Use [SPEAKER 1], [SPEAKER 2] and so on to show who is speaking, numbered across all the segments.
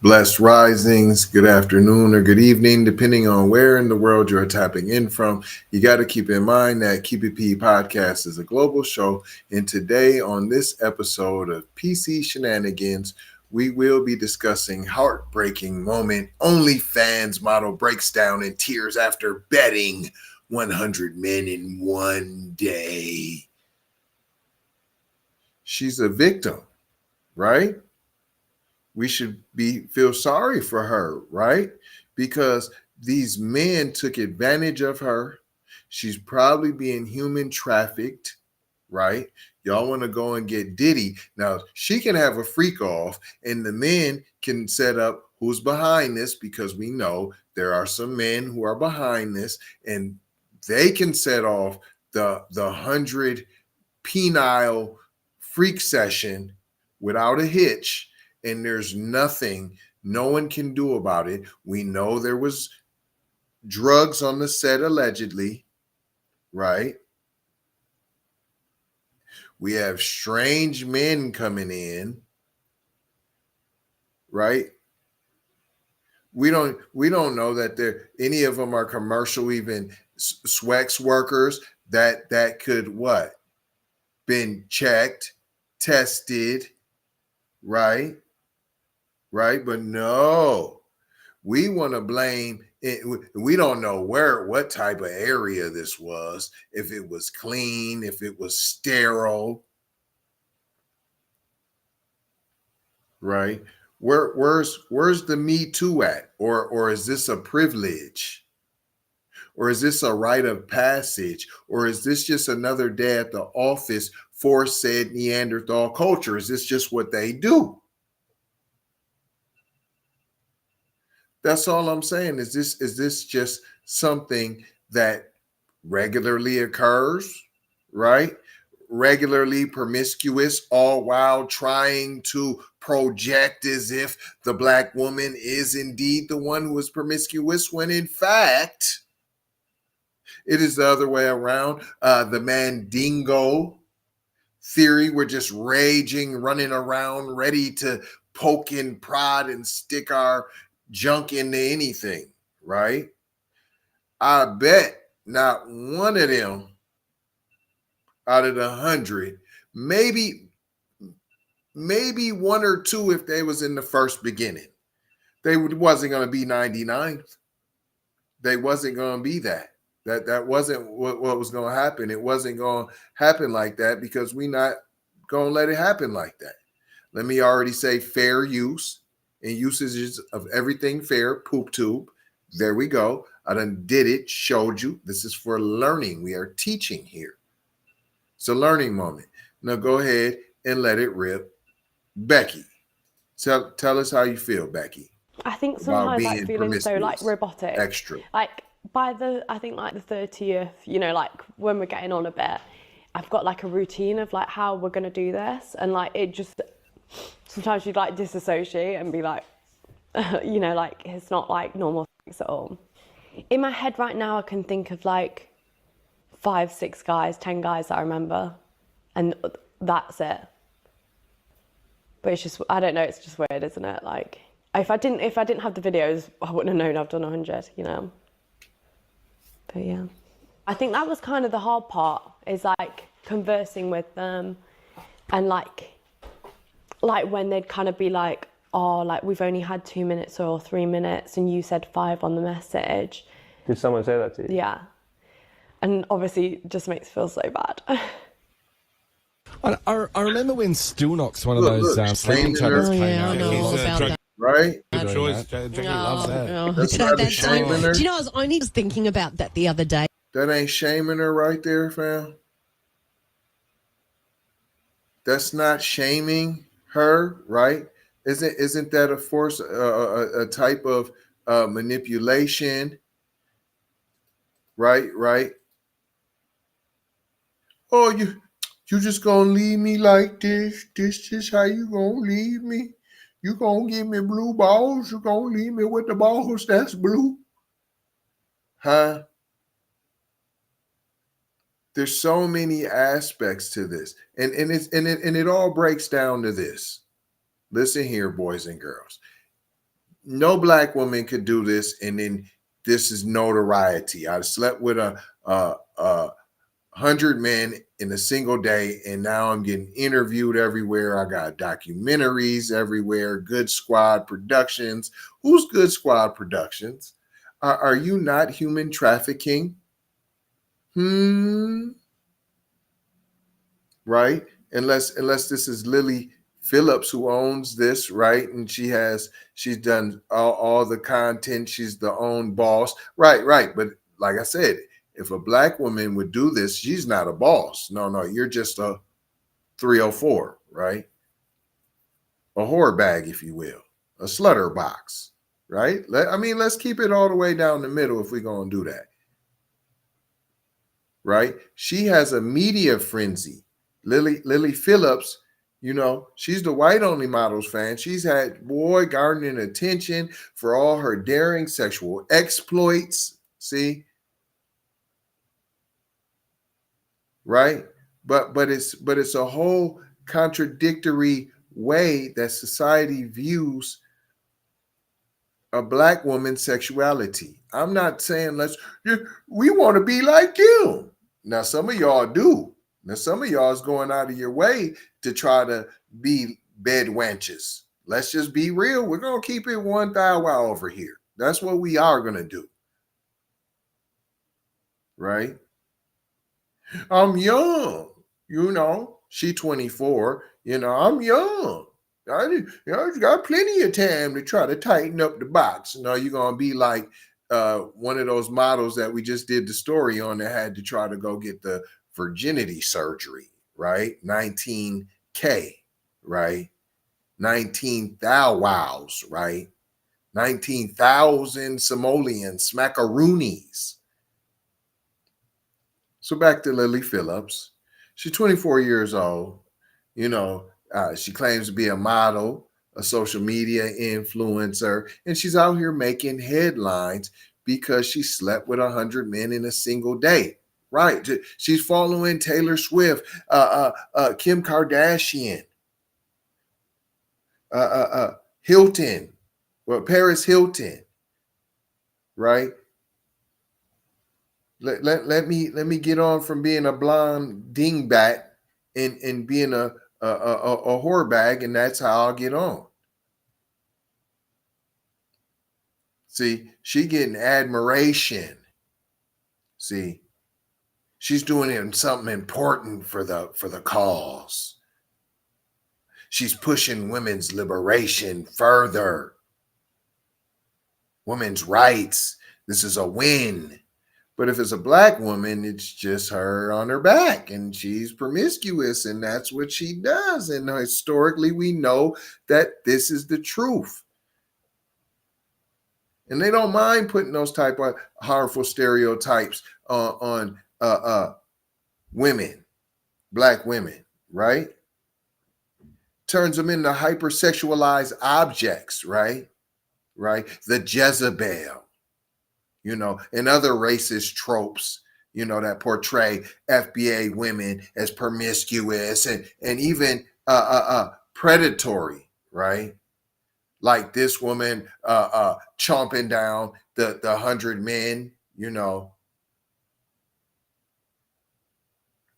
[SPEAKER 1] Blessed risings, good afternoon or good evening, depending on where in the world you're tapping in from. You got to keep in mind that Keep It P podcast is a global show. And today, on this episode of PC Shenanigans, we will be discussing heartbreaking moment. OnlyFans model breaks down in tears after betting 100 men in one day. She's a victim, right? We should feel sorry for her, right? Because these men took advantage of her. She's probably being human trafficked, right? Y'all want to go and get Diddy. Now, she can have a freak off, and the men can set up who's behind this because we know there are some men who are behind this, and they can set off the 100 penile freak session without a hitch, and there's nothing no one can do about it. We know there was drugs on the set allegedly, right? We have strange men coming in, right? We don't know that any of them are commercial, even SWEX workers that could what been checked, tested, right? But no, we want to blame it. We don't know what type of area this was, if it was clean, if it was sterile, right? Where's the Me Too at? Or is this a privilege? Or is this a rite of passage? Or is this just another day at the office for said Neanderthal culture? Is this just what they do? That's all I'm saying. Is this just something that regularly occurs, right? Regularly promiscuous, all while trying to project as if the black woman is indeed the one who is promiscuous, when in fact it is the other way around. The Mandingo theory, we're just raging, running around, ready to poke and prod and stick our junk into anything, right? I bet not one of them out of the 100, maybe one or two, if they was in the first beginning, they wasn't going to be 99th. They wasn't going to be that. That wasn't what was going to happen. It wasn't going to happen like that because we not going to let it happen like that. Let me already say fair use and usages of everything fair, poop tube. There we go. I done did it, showed you. This is for learning. We are teaching here. It's a learning moment. Now go ahead and let it rip. Becky, tell us how you feel, Becky.
[SPEAKER 2] I think sometimes like feeling so like robotic.
[SPEAKER 1] Extra.
[SPEAKER 2] Like by the 30th, like when we're getting on a bit, I've got like a routine of like how we're gonna do this, and like it just sometimes you'd like disassociate and be like, like it's not like normal sex at all. In my head right now, I can think of like 5, 6 guys, 10 guys that I remember, and that's it. But it's just, I don't know, it's just weird, isn't it? Like if I didn't have the videos, I wouldn't have known I've done 100, But yeah, I think that was kind of the hard part, is like conversing with them, and like when they'd kind of be like, oh, like we've only had 2 minutes or 3 minutes and you said 5 on the message.
[SPEAKER 3] Did someone say that to you?
[SPEAKER 2] Yeah. And obviously it just makes me feel so bad.
[SPEAKER 4] I remember when Still Knocks, one of those sleeping tablets came out.
[SPEAKER 5] I know all about that.
[SPEAKER 1] Right?
[SPEAKER 4] Good choice. Jackie loves that.
[SPEAKER 1] That's not shaming her.
[SPEAKER 5] Do you know, I was only just thinking about that the other day.
[SPEAKER 1] That ain't shaming her right there, fam. That's not shaming her, right? Isn't that a force, a type of manipulation? Right. Oh, you just gonna leave me like this? This is how you gonna leave me? You gonna give me blue balls? You gonna leave me with the balls that's blue? Huh? There's so many aspects to this, and it all breaks down to this. Listen here, boys and girls. No black woman could do this, and then this is notoriety. I slept with a 100 men in a single day, and now I'm getting interviewed everywhere. I got documentaries everywhere. Good Squad Productions. Who's Good Squad Productions? Are you not human trafficking? Right? Unless this is Lily Phillips who owns this, right? And she's done all the content. She's the own boss. Right. But like I said, if a black woman would do this, she's not a boss. No, you're just a 304, right? A whore bag, if you will, a slutter box, right? Let's keep it all the way down the middle if we're going to do that, right? She has a media frenzy. Lily Phillips, she's the white only models fan. She's had garnering attention for all her daring sexual exploits. See, right? But it's a whole contradictory way that society views a black woman's sexuality. I'm not saying we want to be like you. Now, some of y'all do. Now, some of y'all is going out of your way to try to be bed wenches. Let's just be real. We're going to keep it one thou wow over here. That's what we are going to do. Right? I'm young, she 24, I'm young. I got plenty of time to try to tighten up the box. You're going to be like one of those models that we just did the story on that had to try to go get the virginity surgery, right? 19K, right? 19 thou wows, right? 19,000 simoleons, smackaroonies. So back to Lily Phillips. She's 24 years old. She claims to be a model, a social media influencer, and she's out here making headlines because she slept with 100 men in a single day. Right. She's following Taylor Swift, Kim Kardashian, Hilton, Paris Hilton. Right. Let me get on from being a blonde dingbat and being a whore bag, and that's how I'll get on. See, she getting admiration. See, she's doing something important for the cause. She's pushing women's liberation further. Women's rights. This is a win. But if it's a black woman, it's just her on her back and she's promiscuous and that's what she does. And historically, we know that this is the truth. And they don't mind putting those type of harmful stereotypes on women, black women, right? Turns them into hypersexualized objects, right? Right? The Jezebel. And other racist tropes, that portray FBA women as promiscuous and even predatory, right? Like this woman chomping down the 100 men,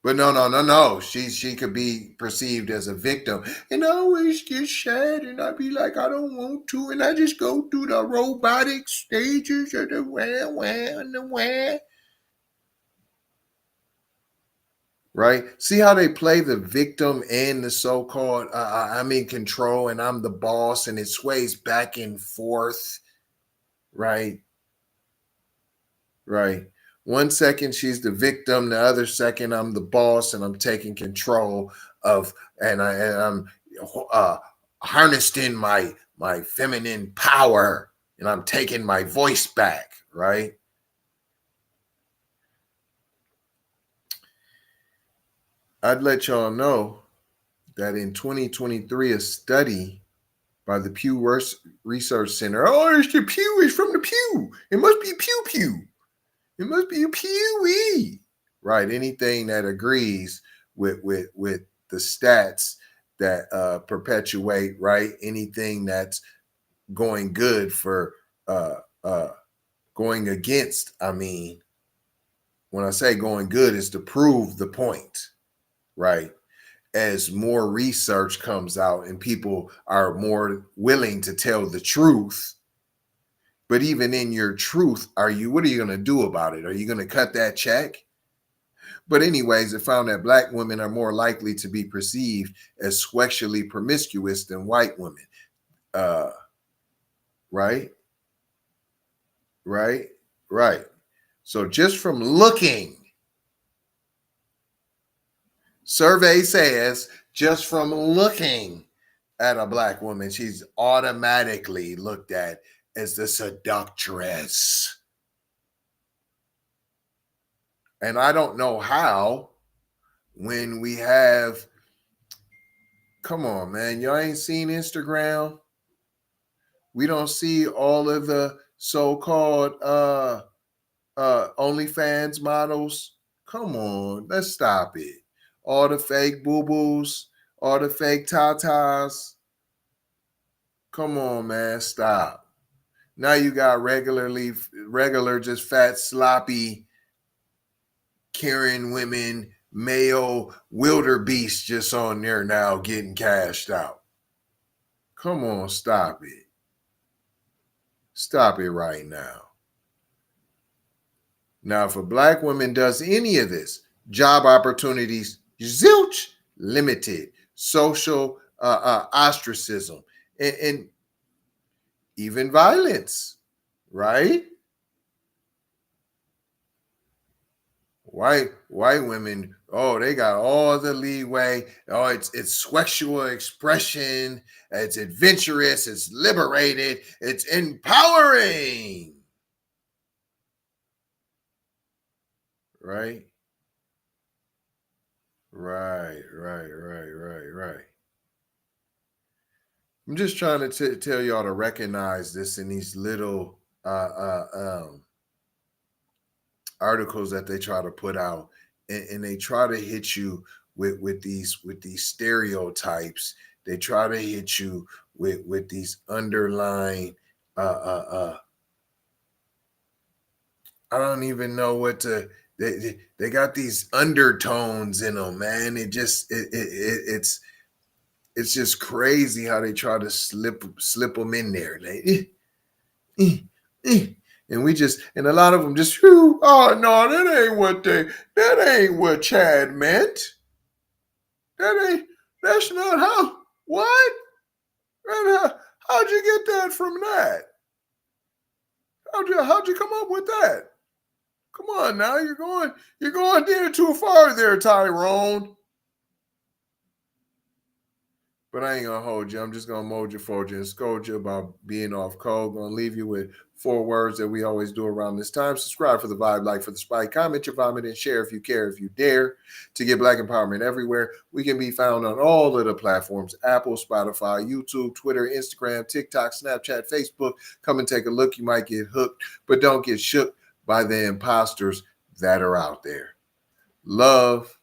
[SPEAKER 1] But no. She could be perceived as a victim. And I always get sad and I be like, I don't want to. And I just go through the robotic stages of the wah. Right? See how they play the victim and the so-called I'm in control and I'm the boss, and it sways back and forth. Right? Right. 1 second she's the victim, the other second I'm the boss and I'm taking control of, and I'm harnessing my feminine power and I'm taking my voice back, right? I'd let y'all know that in 2023, a study by the Pew Research Center, it's the Pew, it's from the Pew. It must be Pew. It must be a Pew-wee. Right. Anything that agrees with the stats that perpetuate, right? Anything that's going good for going against. I mean, when I say going good, is to prove the point, right? As more research comes out and people are more willing to tell the truth. But even in your truth, what are you going to do about it? Are you going to cut that check? But anyways, it found that black women are more likely to be perceived as sexually promiscuous than white women. Right? So just from looking, survey says just from looking at a black woman, she's automatically looked at as the seductress. And I don't know how, when we have, come on, man, y'all ain't seen Instagram? We don't see all of the so-called OnlyFans models. Come on, let's stop it. All the fake boo-boos, all the fake tatas. Come on, man, stop. Now you got regular, just fat, sloppy, Karen women, male wildebeest just on there now getting cashed out. Come on, stop it. Stop it right now. Now, if a black woman does any of this, job opportunities, zilch, limited, social ostracism, and even violence, right? White women, oh, they got all the leeway. Oh, it's sexual expression. It's adventurous. It's liberated. It's empowering. Right. I'm just trying to tell y'all to recognize this in these little articles that they try to put out, and they try to hit you with these stereotypes. They try to hit you with these underlying I don't even know what to. They got these undertones in them, man. It's just crazy how they try to slip them in there. Like, and a lot of them just, oh no, that ain't what Chad meant. That's not how. What? How'd you get that from that? How'd you come up with that? Come on now, you're going there too far there, Tyrone. But I ain't gonna hold you. I'm just gonna mold you, fold you, and scold you about being off code. Gonna leave you with 4 words that we always do around this time. Subscribe for the vibe, like for the spike, comment your vomit, and share if you care, if you dare, to get Black empowerment everywhere. We can be found on all of the platforms: Apple, Spotify, YouTube, Twitter, Instagram, TikTok, Snapchat, Facebook. Come and take a look. You might get hooked, but don't get shook by the imposters that are out there. Love,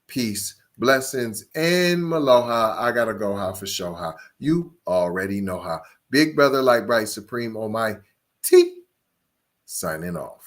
[SPEAKER 1] peace, blessings, and maloha. I gotta go ha for show ha. You already know how. Big brother like bright supreme, oh my T, signing off.